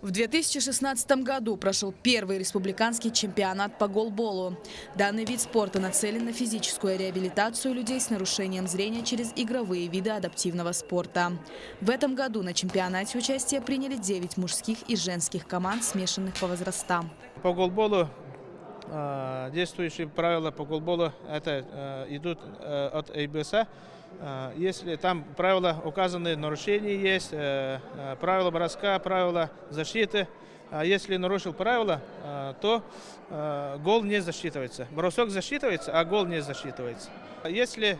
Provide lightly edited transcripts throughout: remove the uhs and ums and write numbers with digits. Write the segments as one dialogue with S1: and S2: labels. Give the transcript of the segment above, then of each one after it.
S1: В 2016 году прошел первый республиканский чемпионат по голболу. Данный вид спорта нацелен на физическую реабилитацию людей с нарушением зрения через игровые виды адаптивного спорта. В этом году на чемпионате участие приняли 9 мужских и женских команд, смешанных по возрастам.
S2: По голболу действующие правила по голболу идут от АБС. Если там правила указаны, нарушения есть, правила броска, правила защиты. Если нарушил правила, то гол не засчитывается. Бросок засчитывается, а гол не засчитывается. Если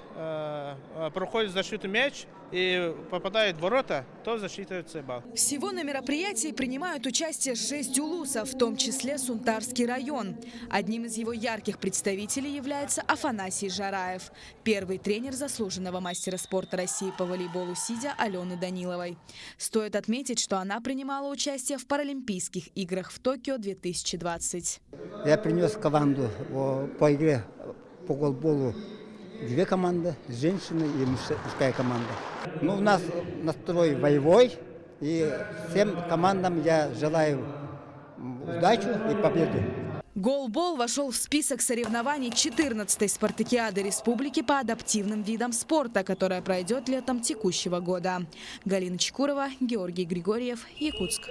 S2: проходит защиту мяч и попадает в ворота, то засчитывается балл.
S1: Всего на мероприятии принимают участие 6 улусов, в том числе Сунтарский район. Одним из его ярких представителей является Афанасий Жараев, первый тренер заслуженного мастера спорта России по волейболу сидя Алены Даниловой. Стоит отметить, что она принимала участие в Паралимпийских играх в Токио 2020.
S3: Я принес команду по игре по голболу. 2 команды, женщины и мужская команда. У нас настрой боевой, и всем командам я желаю удачи и победы.
S1: Голбол вошел в список соревнований 14-й спартакиады республики по адаптивным видам спорта, которая пройдет летом текущего года. Галина Чекурова, Георгий Григорьев, Якутск.